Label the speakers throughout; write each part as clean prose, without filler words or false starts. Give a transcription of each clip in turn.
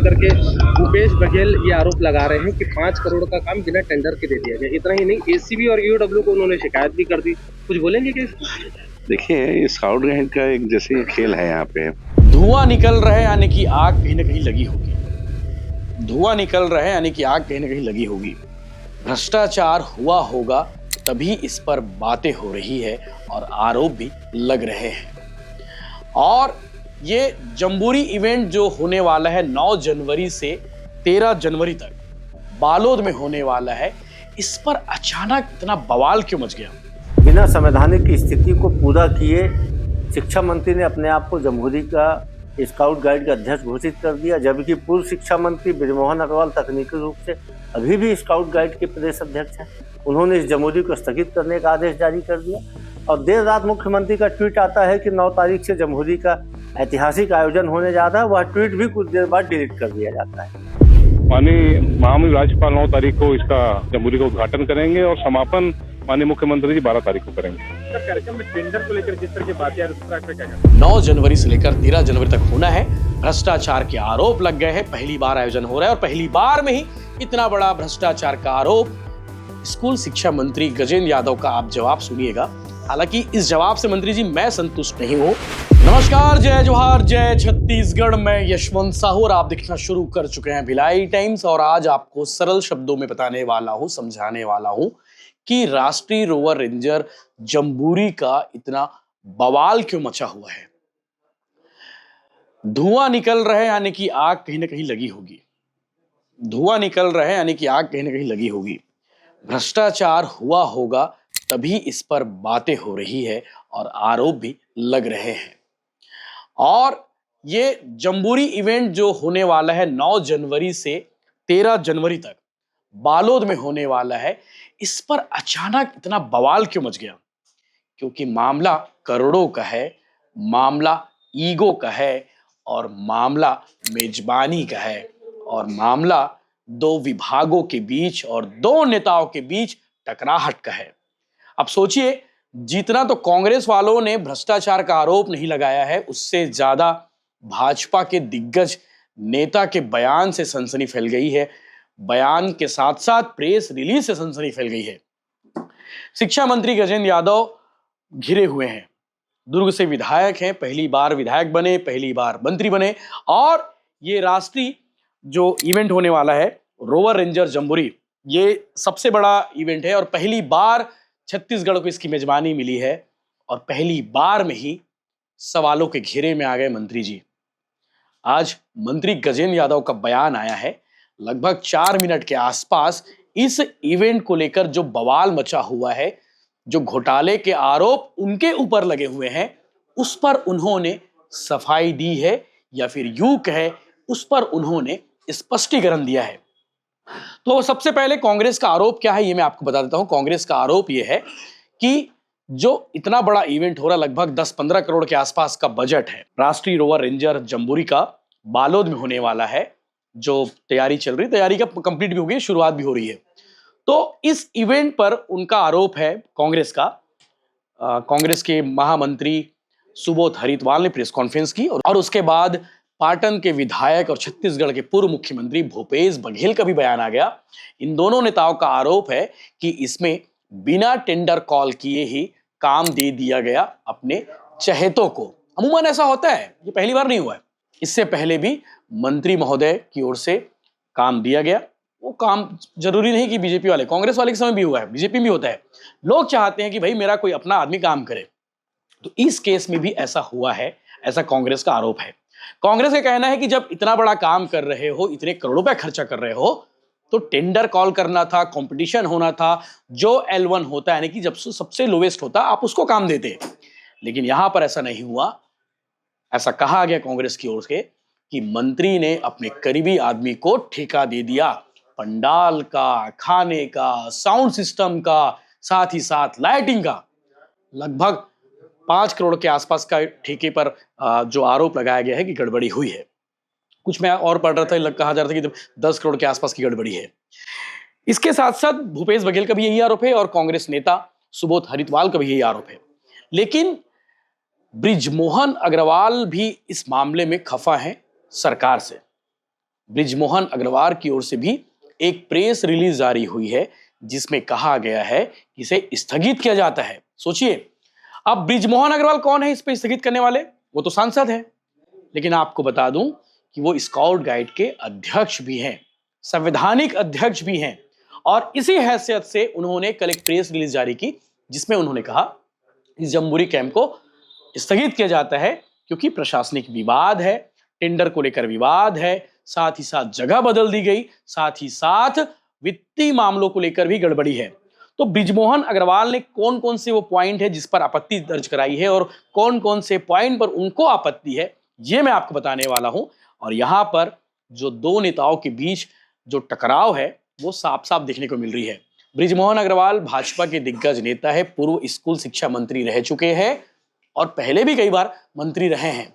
Speaker 1: लेकर के भूपेश बघेल ये आरोप लगा रहे हैं कि 5 करोड़ का काम बिना टेंडर के दे दिया गया। इतना ही नहीं, एसीबी और ईओडब्ल्यू को उन्होंने शिकायत भी कर दी। कुछ बोलेंगे कि
Speaker 2: देखिए, स्काउट गाइड का एक जैसे खेल है यहाँ पे।
Speaker 3: धुआं निकल रहा है यानी कि आग कहीं ना कहीं लगी होगी। धुआं निकल रहा है यानी कि आग कहीं ना कहीं लगी होगी। भ्रष्टाचार हुआ होगा तभी इस पर बातें हो रही है और आरोप भी लग रहे हैं। और ये जम्बूरी इवेंट जो होने वाला है 9 जनवरी से 13 जनवरी तक बालोद में होने वाला है, इस पर अचानक इतना बवाल क्यों मच गया?
Speaker 4: बिना संवैधानिक स्थिति को पूरा किए शिक्षा मंत्री ने अपने आप को जमहूरी का स्काउट गाइड का अध्यक्ष घोषित कर दिया, जबकि पूर्व शिक्षा मंत्री बृजमोहन अग्रवाल तकनीकी रूप से अभी भी स्काउट गाइड के प्रदेश अध्यक्ष हैं। उन्होंने इस जमहूरी को स्थगित करने का आदेश जारी कर दिया और देर रात मुख्यमंत्री का ट्वीट आता है कि 9 तारीख से जमहूरी का ऐतिहासिक आयोजन होने जा रहा है। वह ट्वीट भी कुछ देर बाद डिलीट कर दिया जाता है।
Speaker 5: माननीय महामहिम राज्यपाल 9 तारीख को इसका जमहूरी का उद्घाटन करेंगे और समापन माननीय मुख्यमंत्री जी 12 तारीख को करेंगे।
Speaker 1: कार्यक्रम में टेंडर को लेकर जिस तरह की बातें
Speaker 3: 9 जनवरी से लेकर 13 जनवरी तक होना है। भ्रष्टाचार के आरोप लग गए हैं। पहली बार आयोजन हो रहा है और पहली बार में ही इतना बड़ा भ्रष्टाचार का आरोप। स्कूल शिक्षा मंत्री गजेंद्र यादव का आप जवाब सुनिएगा। हालांकि इस जवाब से मंत्री जी मैं संतुष्ट नहीं हूं। नमस्कार, जय जोहार, जय छत्तीसगढ़। मैं यशवंत साहू और आप देखना शुरू कर चुके हैं भिलाई टाइम्स। और आज आपको सरल शब्दों में बताने वाला हूं, समझाने वाला हूं कि राष्ट्रीय रोवर रेंजर जम्बूरी का इतना बवाल क्यों मचा हुआ है। धुआं निकल रहा है यानी कि आग कहीं ना कहीं लगी होगी। धुआं निकल रहा है यानी कि आग कहीं ना कहीं लगी होगी। भ्रष्टाचार हुआ होगा तभी इस पर बातें हो रही है और आरोप भी लग रहे हैं। और ये जम्बूरी इवेंट जो होने वाला है 9 जनवरी से 13 जनवरी तक बालोद में होने वाला है, इस पर अचानक इतना बवाल क्यों मच गया? क्योंकि मामला करोड़ों का है, मामला ईगो का है और मामला मेजबानी का है और मामला 2 विभागों के बीच और 2 नेताओं के बीच टकराहट का है। अब सोचिए, जितना तो कांग्रेस वालों ने भ्रष्टाचार का आरोप नहीं लगाया है, उससे ज्यादा भाजपा के दिग्गज नेता के बयान से सनसनी फैल गई है। बयान के साथ साथ प्रेस रिलीज से सनसनी फैल गई है। शिक्षा मंत्री गजेंद्र यादव घिरे हुए हैं। दुर्ग से विधायक हैं, पहली बार विधायक बने, पहली बार मंत्री बने। और ये राष्ट्रीय जो इवेंट होने वाला है रोवर रेंजर जम्बूरी, ये सबसे बड़ा इवेंट है और पहली बार छत्तीसगढ़ को इसकी मेजबानी मिली है। और पहली बार में ही सवालों के घेरे में आ गए मंत्री जी। आज मंत्री गजेंद्र यादव का बयान आया है। लगभग 4 मिनट के आसपास इस इवेंट को लेकर जो बवाल मचा हुआ है, जो घोटाले के आरोप उनके ऊपर लगे हुए हैं, उस पर उन्होंने सफाई दी है या फिर यूं कहे उस पर उन्होंने स्पष्टीकरण दिया है। तो सबसे पहले कांग्रेस का आरोप क्या है ये मैं आपको बता देता हूं। कांग्रेस का आरोप यह है कि जो इतना बड़ा इवेंट हो रहा, लगभग 10-15 करोड़ के आसपास का बजट है, राष्ट्रीय रोवर रेंजर जम्बूरी का बालोद में होने वाला है। जो तैयारी चल रही, तैयारी का कंप्लीट भी हो गई, शुरुआत भी हो रही है। तो इस इवेंट पर उनका आरोप है कांग्रेस का। कांग्रेस के महामंत्री सुबोध हरितवाल ने प्रेस कॉन्फ्रेंस की और उसके बाद पाटन के विधायक और छत्तीसगढ़ के पूर्व मुख्यमंत्री भूपेश बघेल का भी बयान आ गया। इन दोनों नेताओं का आरोप है कि इसमें बिना टेंडर कॉल किए ही काम दे दिया गया अपने चहेतों को। अमूमन ऐसा होता है, ये पहली बार नहीं हुआ है। इससे पहले भी मंत्री महोदय की ओर से काम दिया गया। वो काम जरूरी नहीं कि बीजेपी वाले, कांग्रेस वाले के समय भी हुआ है, बीजेपी में भी होता है। लोग चाहते हैं कि भाई मेरा कोई अपना आदमी काम करे। तो इस केस में भी ऐसा हुआ है, ऐसा कांग्रेस का आरोप है। कांग्रेस का कहना है कि जब इतना बड़ा काम कर रहे हो, इतने करोड़ों रुपए खर्चा कर रहे हो, तो टेंडर कॉल करना था, कंपटीशन होना था। जो L1 होता है, यानी कि जब सबसे लोवेस्ट होता, आप उसको काम देते। लेकिन यहां पर ऐसा नहीं हुआ। ऐसा कहा गया कांग्रेस की ओर से कि मंत्री ने अपने करीबी आदमी को ठेका दे दिया, पंडाल का, खाने का, साउंड सिस्टम का, साथ ही साथ लाइटिंग का। लगभग 5 करोड़ के आसपास का ठेके पर जो आरोप लगाया गया है कि गड़बड़ी हुई है। कुछ मैं और पढ़ रहा था, कहा जा रहा था कि 10 करोड़ के आसपास की गड़बड़ी है। इसके साथ साथ भूपेश बघेल का भी यही आरोप है और कांग्रेस नेता सुबोध हरितवाल का भी यही आरोप है। लेकिन बृजमोहन अग्रवाल भी इस मामले में खफा हैं सरकार से। बृजमोहन अग्रवाल की ओर से भी एक प्रेस रिलीज जारी हुई है जिसमें कहा गया है कि इसे स्थगित किया जाता है। सोचिए, अब बृजमोहन अग्रवाल कौन है इस पे स्थगित करने वाले? वो तो सांसद है, लेकिन आपको बता दूं कि वो स्काउट गाइड के अध्यक्ष भी हैं, संवैधानिक अध्यक्ष भी हैं, और इसी हैसियत से उन्होंने कल एक प्रेस रिलीज जारी की जिसमें उन्होंने कहा इस जम्बूरी कैंप को स्थगित किया जाता है क्योंकि प्रशासनिक विवाद है, टेंडर को लेकर विवाद है, साथ ही साथ जगह बदल दी गई, साथ ही साथ वित्तीय मामलों को लेकर भी गड़बड़ी है। तो बृजमोहन अग्रवाल ने कौन कौन से वो पॉइंट है जिस पर आपत्ति दर्ज कराई है और कौन कौन से पॉइंट पर उनको आपत्ति है, ये मैं आपको बताने वाला हूं। और यहां पर जो दो नेताओं के बीच जो टकराव है वो साफ साफ देखने को मिल रही है। बृजमोहन अग्रवाल भाजपा के दिग्गज नेता है, पूर्व स्कूल शिक्षा मंत्री रह चुके हैं और पहले भी कई बार मंत्री रहे हैं।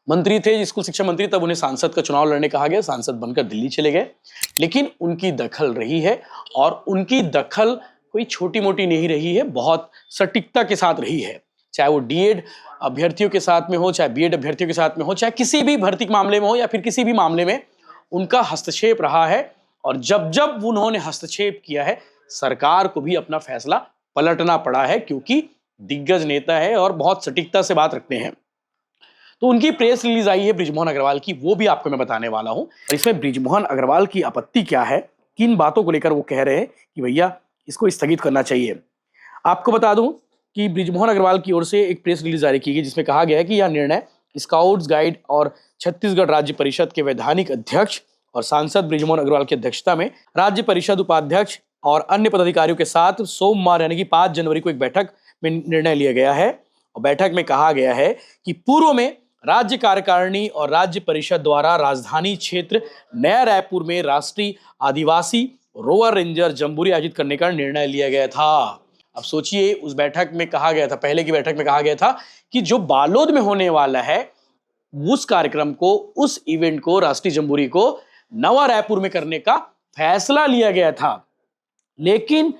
Speaker 3: मंत्री थे, स्कूल शिक्षा मंत्री, तब उन्हें सांसद का चुनाव लड़ने कहा गया, सांसद बनकर दिल्ली चले गए, लेकिन उनकी दखल रही है और उनकी दखल कोई छोटी मोटी नहीं रही है, बहुत सटीकता के साथ रही है। चाहे वो डीएड अभ्यर्थियों के साथ में हो, चाहे बीएड अभ्यर्थियों के साथ में हो, चाहे किसी भी भर्ती के मामले में हो या फिर किसी भी मामले में उनका हस्तक्षेप रहा है। और जब जब उन्होंने हस्तक्षेप किया है सरकार को भी अपना फैसला पलटना पड़ा है, क्योंकि दिग्गज नेता है और बहुत सटीकता से बात रखते हैं। तो उनकी प्रेस रिलीज आई है बृजमोहन अग्रवाल की, वो भी आपको मैं बताने वाला हूं। और इसमें बृजमोहन अग्रवाल की आपत्ति क्या है, किन बातों को लेकर वो कह रहे हैं कि भैया इसको स्थगित करना चाहिए। आपको बता दूं कि बृजमोहन अग्रवाल की ओर से एक प्रेस रिलीज जारी की गई जिसमें कहा गया है कि यह निर्णय स्काउट्स गाइड और छत्तीसगढ़ राज्य परिषद के वैधानिक अध्यक्ष और सांसद बृजमोहन अग्रवाल की अध्यक्षता में राज्य परिषद उपाध्यक्ष और अन्य पदाधिकारियों के साथ सोमवार यानी कि 5 जनवरी को एक बैठक में निर्णय लिया गया है। और बैठक में कहा गया है कि पूर्व में राज्य कार्यकारिणी और राज्य परिषद द्वारा राजधानी क्षेत्र नया रायपुर में राष्ट्रीय आदिवासी रोवर रेंजर जम्बूरी आयोजित करने का निर्णय लिया गया था। अब सोचिए, उस बैठक में कहा गया था, पहले की बैठक में कहा गया था कि जो बालोद में होने वाला है उस कार्यक्रम को, उस इवेंट को, राष्ट्रीय जम्बूरी को नवा रायपुर में करने का फैसला लिया गया था, लेकिन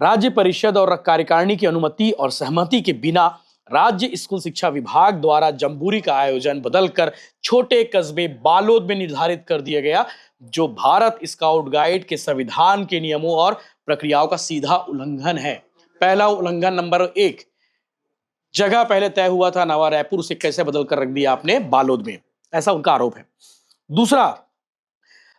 Speaker 3: राज्य परिषद और कार्यकारिणी की अनुमति और सहमति के बिना राज्य स्कूल शिक्षा विभाग द्वारा जम्बूरी का आयोजन बदलकर छोटे कस्बे बालोद में निर्धारित कर दिया गया, जो भारत स्काउट गाइड के संविधान के नियमों और प्रक्रियाओं का सीधा उल्लंघन है। पहला उल्लंघन नंबर 1, जगह पहले तय हुआ था नवा रायपुर, उसे कैसे बदल कर रख दिया आपने बालोद में, ऐसा उनका आरोप है। दूसरा,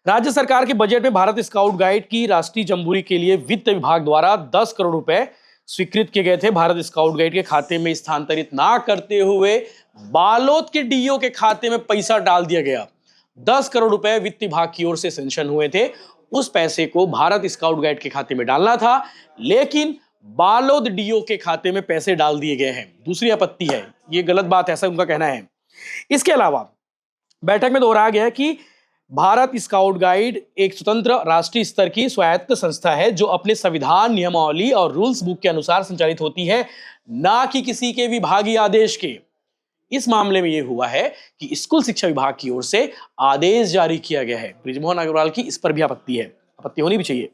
Speaker 3: राज्य सरकार के बजट में भारत स्काउट गाइड की राष्ट्रीय जम्बूरी के लिए वित्त विभाग द्वारा 10 करोड़ रुपए स्वीकृत किए गए थे। भारत स्काउट गाइड के खाते में स्थानांतरित ना करते हुए बालोद के डीओ के खाते में पैसा डाल दिया गया। 10 करोड़ रुपए वित्त विभाग की ओर से सैंक्शन हुए थे, उस पैसे को भारत स्काउट गाइड के खाते में डालना था, लेकिन बालोद डीओ के खाते में पैसे डाल दिए गए हैं। दूसरी आपत्ति है, ये गलत बात है, ऐसा उनका कहना है। इसके अलावा बैठक में दोहराया गया कि भारत स्काउट गाइड एक स्वतंत्र राष्ट्रीय स्तर की स्वायत्त संस्था है जो अपने संविधान, नियमावली और रूल्स बुक के अनुसार संचालित होती है, ना कि किसी के विभागीय आदेश के। इस मामले में यह हुआ है कि स्कूल शिक्षा विभाग की ओर से आदेश जारी किया गया है। बृजमोहन अग्रवाल की इस पर भी आपत्ति है, आपत्ति होनी भी चाहिए।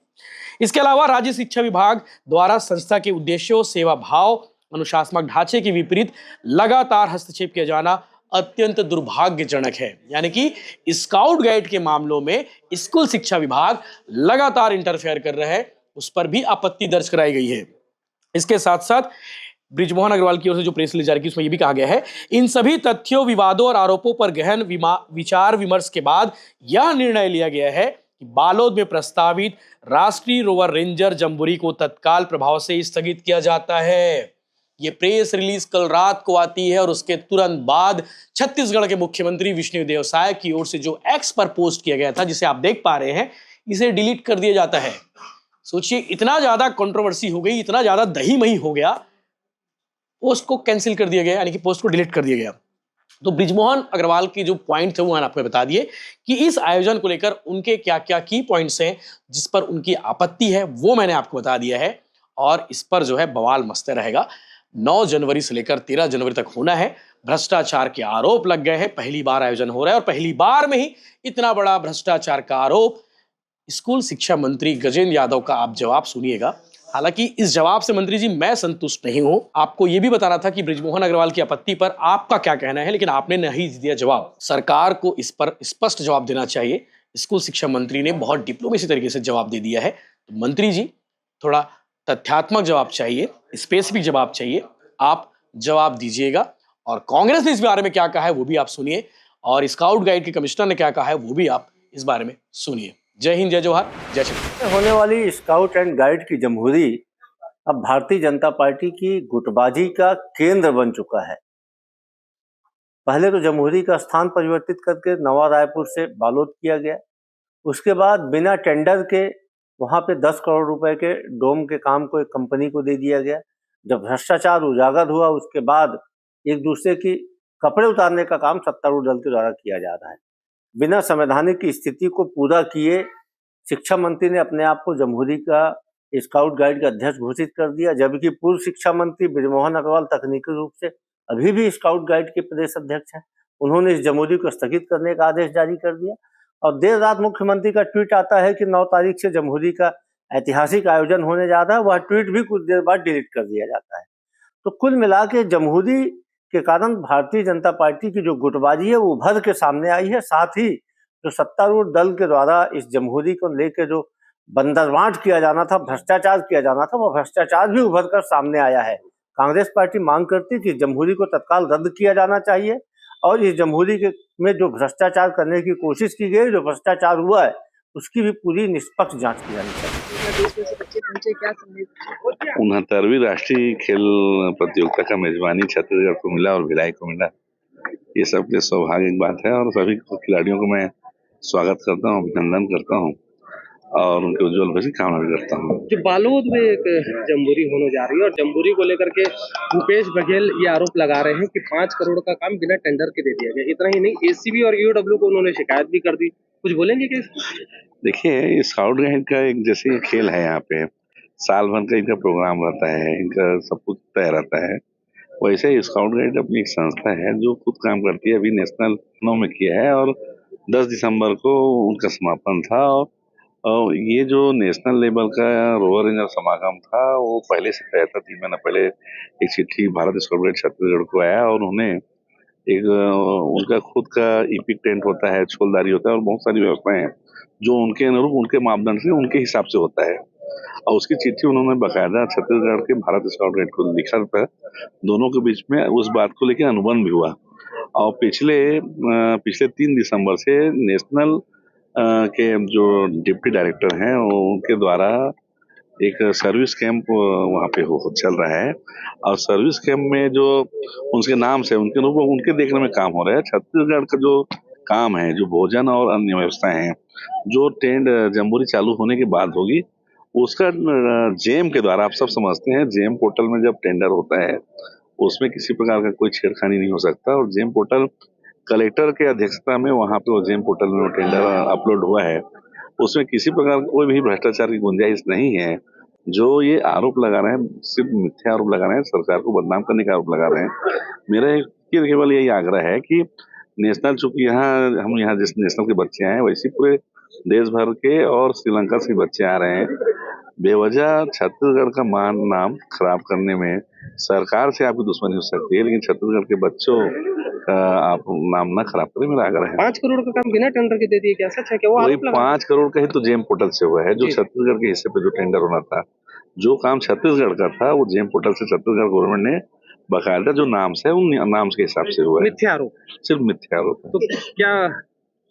Speaker 3: इसके अलावा राज्य शिक्षा विभाग द्वारा संस्था के उद्देश्यों, सेवा भाव, अनुशासनात्मक ढांचे के विपरीत लगातार हस्तक्षेप किया जाना अत्यंत दुर्भाग्यजनक है। यानी कि स्काउट गाइड के मामलों में स्कूल शिक्षा विभाग लगातार इंटरफेयर कर रहा है, उस पर भी आपत्ति दर्ज कराई गई है। इसके साथ साथ बृजमोहन अग्रवाल की ओर से जो प्रेस रिलीज जारी की उसमें यह भी कहा गया है, इन सभी तथ्यों, विवादों और आरोपों पर गहन विचार विमर्श के बाद यह निर्णय लिया गया है कि बालोद में प्रस्तावित राष्ट्रीय रोवर रेंजर जम्बूरी को तत्काल प्रभाव से स्थगित किया जाता है। ये प्रेस रिलीज कल रात को आती है और उसके तुरंत बाद छत्तीसगढ़ के मुख्यमंत्री विष्णुदेव साय की ओर से जो एक्स पर पोस्ट किया गया था, जिसे आप देख पा रहे हैं, इसे डिलीट कर दिया जाता है। सोचिए, इतना ज्यादा कंट्रोवर्सी हो गई, इतना ज्यादा दही मही हो गया, पोस्ट को कैंसिल कर दिया गया, यानी कि पोस्ट को डिलीट कर दिया गया। तो बृजमोहन अग्रवाल के जो पॉइंट थे वो मैंने आपको बता दिए कि इस आयोजन को लेकर उनके क्या क्या की पॉइंट्स हैं जिस पर उनकी आपत्ति है, वो मैंने आपको बता दिया है। और इस पर जो है बवाल मचते रहेगा। 9 जनवरी से लेकर 13 जनवरी तक होना है। भ्रष्टाचार के आरोप लग गए हैं, पहली बार आयोजन हो रहा है और पहली बार में ही इतना बड़ा भ्रष्टाचार का आरोप। स्कूल शिक्षा मंत्री गजेंद्र यादव का आप जवाब सुनिएगा। हालांकि इस जवाब से मंत्री जी मैं संतुष्ट नहीं हूं। आपको यह भी बताना था कि बृजमोहन अग्रवाल की आपत्ति पर आपका क्या कहना है, लेकिन आपने नहीं दिया जवाब। सरकार को इस पर स्पष्ट जवाब देना चाहिए। स्कूल शिक्षा मंत्री ने बहुत डिप्लोमेसी तरीके से जवाब दे दिया है। तो मंत्री जी थोड़ा तथ्यात्मक जवाब चाहिए, स्पेसिफिक जवाब चाहिए, आप जवाब दीजिएगा। और कांग्रेस ने इस बारे में क्या कहा है वो भी आप सुनिए, और स्काउट गाइड के कमिश्नर ने क्या कहा है वो भी आप इस बारे में सुनिए। जय हिंद, जय जवाहर, जय श्री राम।
Speaker 4: होने वाली स्काउट एंड गाइड की जमहूरी अब भारतीय जनता पार्टी की गुटबाजी का केंद्र बन चुका है। पहले तो जमहूरी का स्थान परिवर्तित करके नवा रायपुर से बालोद किया गया। उसके बाद बिना टेंडर के वहां पे 10 करोड़ रुपए के डोम के काम को एक कंपनी को दे दिया गया। जब भ्रष्टाचार उजागर हुआ उसके बाद एक दूसरे की कपड़े उतारने का काम सत्तारूढ़ दल के द्वारा किया जा रहा है। बिना संवैधानिक स्थिति को पूरा किए शिक्षा मंत्री ने अपने आप को जमहूरी का स्काउट गाइड का अध्यक्ष घोषित कर दिया, जबकि पूर्व शिक्षा मंत्री बृजमोहन अग्रवाल तकनीकी रूप से अभी भी स्काउट गाइड के प्रदेश अध्यक्ष हैं। उन्होंने इस जमहूरी को स्थगित करने का आदेश जारी कर दिया और देर रात मुख्यमंत्री का ट्वीट आता है कि 9 तारीख से जमहूरी का ऐतिहासिक आयोजन होने जा रहा है। वह ट्वीट भी कुछ देर बाद डिलीट कर दिया जाता है। तो कुल मिला के जमहूरी के कारण भारतीय जनता पार्टी की जो गुटबाजी है वो उभर के सामने आई है। साथ ही जो सत्तारूढ़ दल के द्वारा इस जमहूरी को लेकर जो बंदरबांट किया जाना था, भ्रष्टाचार किया जाना था, वो भ्रष्टाचार भी उभर कर सामने आया है। कांग्रेस पार्टी मांग करती कि जमहूरी को तत्काल रद्द किया जाना चाहिए और इस जमहूरी के में जो भ्रष्टाचार करने की कोशिश की गई, जो भ्रष्टाचार हुआ है, उसकी भी पूरी निष्पक्ष जांच की जानी चाहिए।
Speaker 2: 69वीं राष्ट्रीय खेल प्रतियोगिता का मेजबानी छत्तीसगढ़ को मिला और भिलाई को मिला। ये सबके सौभाग्य की बात है और सभी खिलाड़ियों को मैं स्वागत करता हूँ, अभिनंदन करता हूँ और उनके उज्जवल भविष्य की कामना भी करता हूँ।
Speaker 1: जो बालोद में एक जमहूरी होने जा रही है और जमहूरी को लेकर के भूपेश बघेल ये आरोप लगा रहे हैं कि 5 करोड़ का काम बिना टेंडर के दे दिया गया। इतना ही नहीं, एसीबी और ईओडब्ल्यू को उन्होंने शिकायत भी कर दी। कुछ बोलेंगे कि
Speaker 2: देखिए, स्काउट गाइड का एक जैसे खेल है, यहाँ पे साल भर का इनका प्रोग्राम रहता है, इनका सब कुछ तय रहता है। वैसे ही स्काउट गाइड अपनी एक संस्था है जो खुद काम करती है। अभी नेशनल में किया है और 10 दिसंबर को उनका समापन था। और ये जो नेशनल लेवल का रोवर रेंजर समागम था वो पहले से तय था। 3 महीना पहले एक चिट्ठी भारत स्काउट गाइड छत्तीसगढ़ को आया और उन्होंने एक उनका खुद का इपिक टेंट होता है, छोलदारी होता है और बहुत सारी व्यवस्थाएं हैं जो उनके अनुरूप, उनके मापदंड से, उनके हिसाब से होता है। और उसकी चिट्ठी उन्होंने बाकायदा छत्तीसगढ़ के भारत स्काउट गाइड को लिखा था। दोनों के बीच में उस बात को लेकर अनुबंध भी हुआ और पिछले 3 दिसंबर से नेशनल के जो डिप्टी डायरेक्टर हैं उनके द्वारा एक सर्विस कैंप वहाँ पे चल रहा है और सर्विस कैंप में जो उनके नाम से उनके रूप उनके देखने में काम हो रहा है। छत्तीसगढ़ का जो काम है, जो भोजन और अन्य व्यवस्थाएं हैं, जो टेंट जमहूरी चालू होने के बाद होगी, उसका जेम के द्वारा, आप सब समझते हैं, जेम पोर्टल में जब टेंडर होता है उसमें किसी प्रकार का कोई छेड़खानी नहीं हो सकता। और जेम पोर्टल कलेक्टर के अध्यक्षता में वहाँ पे वो जेम पोर्टल में वो टेंडर अपलोड हुआ है। उसमें किसी प्रकार का कोई भी भ्रष्टाचार की गुंजाइश नहीं है। जो ये आरोप लगा रहे हैं सिर्फ मिथ्या आरोप लगा रहे हैं, सरकार को बदनाम करने का आरोप लगा रहे हैं। मेरा केवल यही आग्रह है कि नेशनल, चूंकि हम यहाँ जिस नेशनल के बच्चे आए हैं वैसे पूरे देश भर के और श्रीलंका से बच्चे आ रहे हैं। बेवजह छत्तीसगढ़ का मान नाम खराब करने में सरकार से आपकी दुश्मनी हो सकती है, लेकिन छत्तीसगढ़ के बच्चों का आप नाम ना खराब करें, मेरा आग्रह है।
Speaker 1: 5 करोड़ का काम बिना टेंडर के दे दिए, क्या सच है? क्या वो
Speaker 2: वही
Speaker 1: आरोप लगा?
Speaker 2: 5 करोड़ का ही तो जेम पोर्टल से हुआ है, जो छत्तीसगढ़ के हिस्से पे जो टेंडर होना था, जो काम छत्तीसगढ़ का था वो जेम पोर्टल से छत्तीसगढ़ गवर्नमेंट ने बाकायदा जो नाम से उन नाम के हिसाब से हुआ है।
Speaker 1: मिथ्या आरोप,
Speaker 2: सिर्फ मिथ्या आरोप।
Speaker 1: तो क्या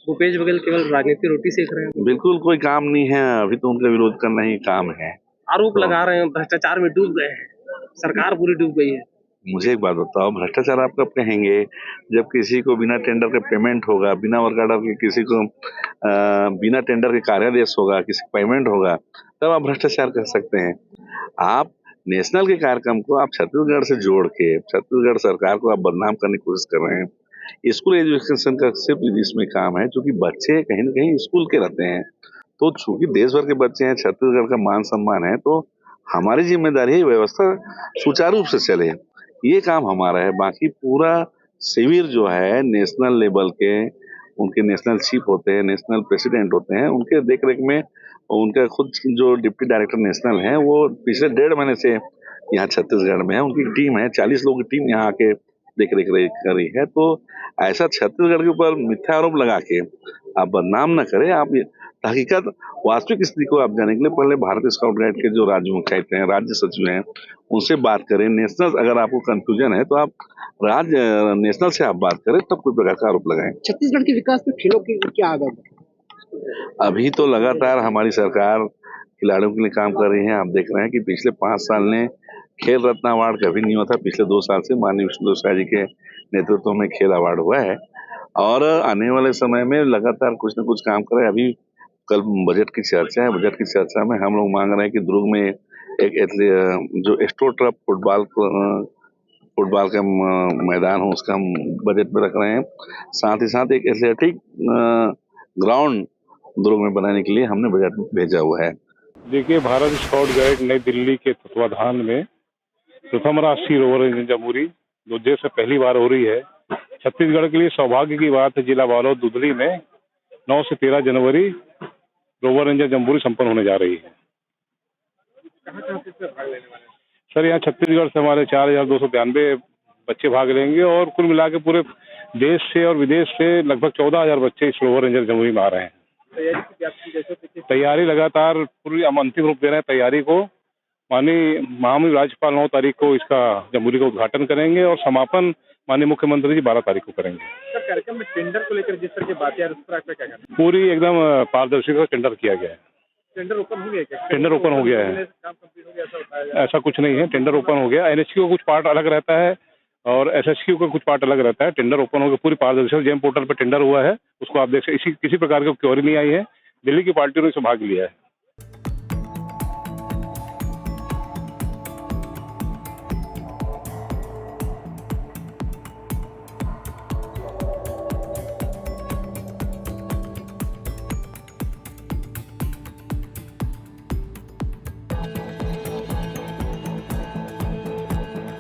Speaker 1: भूपेश बघेल केवल राजनीति रोटी सेक रहे हैं?
Speaker 2: बिल्कुल कोई काम नहीं है, अभी तो उनका विरोध करना ही काम है।
Speaker 1: आरोप लगा रहे हैं भ्रष्टाचार में डूब गए हैं, सरकार पूरी डूब गई है।
Speaker 2: मुझे एक बात बताओ, भ्रष्टाचार आप कब कहेंगे? जब किसी को बिना टेंडर के पेमेंट होगा, बिना वर्क ऑर्डर के किसी को बिना टेंडर के कार्यादेश होगा, किसी पेमेंट होगा, तब आप भ्रष्टाचार कर सकते हैं। आप नेशनल के कार्यक्रम को आप छत्तीसगढ़ से जोड़ के छत्तीसगढ़ सरकार को आप बदनाम करने की कोशिश कर रहे हैं। स्कूल एजुकेशन का सिर्फ इसमें काम है, क्योंकि बच्चे कहीं ना कहीं स्कूल के रहते हैं, तो चूंकि देश भर के बच्चे हैं, छत्तीसगढ़ का मान सम्मान है, तो हमारी जिम्मेदारी है व्यवस्था सुचारू रूप से चले, ये काम हमारा है। बाकी पूरा शिविर जो है नेशनल लेवल के, उनके नेशनल चीफ होते हैं, नेशनल प्रेसिडेंट होते हैं, उनके देख रेख में और उनका खुद जो डिप्टी डायरेक्टर नेशनल हैं वो पिछले 1.5 महीने से यहाँ छत्तीसगढ़ में है। उनकी टीम है, 40 लोगों की टीम यहाँ आके देख रेख कर रही है। तो ऐसा छत्तीसगढ़ के ऊपर मिथ्या आरोप लगा के आप बदनाम न करें। आप हकीकत वास्तविक स्थिति को आप जानने के लिए पहले भारतीय स्काउट गाइड के जो राज्य मुख्यालय हैं, राज्य सचिव हैं, उनसे बात करें। नेशनल अगर आपको कंफ्यूजन है तो आप राज्य नेशनल से आप बात करें, तब कोई प्रकार का आरोप लगाएं।
Speaker 6: छत्तीसगढ़ के विकास में खेलों की क्या आदत है?
Speaker 2: अभी तो लगातार हमारी सरकार खिलाड़ियों के लिए काम कर रही है। आप देख रहे हैं कि पिछले 5 साल ने खेल रत्न अवार्ड कभी नहीं हुआ था। पिछले 2 साल से माननीय विष्णु शाह जी के नेतृत्व में खेल अवार्ड हुआ है और आने वाले समय में लगातार कुछ न कुछ काम कर रहे हैं। अभी कल बजट की चर्चा है। बजट की चर्चा में हम लोग मांग रहे हैं कि दुर्ग में एक जो एस्ट्रोटर्फ फुटबॉल का मैदान हो, उसका हम बजट में रख रहे हैं। साथ ही साथ एक एथलेटिक ग्राउंड दुर्ग में बनाने के लिए हमने बजट में भेजा हुआ है।
Speaker 5: देखिए, भारत स्काउट गाइड नई दिल्ली के तत्वाधान में प्रथम राष्ट्रीय रोवर रेंजर जम्बूरी जो देश में पहली बार हो रही है। छत्तीसगढ़ के लिए सौभाग्य की बात है, जिला बालोद दुधली में 9 से 13 जनवरी रोवर रेंजर जम्बूरी संपन्न होने जा रही है। सर, यहाँ छत्तीसगढ़ से हमारे 4,292 बच्चे भाग लेंगे और कुल मिला के पूरे देश से और विदेश से लगभग 14,000 बच्चे इस रोवर रेंजर जम्बूरी में आ रहे हैं। तैयारी लगातार पूरी हम अंतिम रूप दे रहे हैं तैयारी को। माननीय महामहिम राज्यपाल 9 तारीख को इसका जम्बूरी का उद्घाटन करेंगे और समापन माननीय मुख्यमंत्री जी 12 तारीख को करेंगे।
Speaker 7: सर, कार्यक्रम में टेंडर को लेकर जिस तरह की बातें आ रही है, उस पर आपका क्या कहना है?
Speaker 5: पूरी एकदम पारदर्शिता से टेंडर किया गया है।
Speaker 7: टेंडर ओपन हो गया क्या?
Speaker 5: टेंडर ओपन हो गया है।
Speaker 7: काम कंप्लीट हो गया ऐसा बताया जा रहा
Speaker 5: ऐसा कुछ नहीं है, टेंडर ओपन हो गया। एनएचक्यू का कुछ पार्ट अलग रहता है और एसएचक्यू का कुछ पार्ट अलग रहता है। टेंडर ओपन हो गया, पूरी पारदर्शिता जेम पोर्टल पर टेंडर हुआ है। उसको आप देख सकते, किसी प्रकार की क्वेरी नहीं आई है। दिल्ली की पार्टियों ने इसमें भाग लिया है।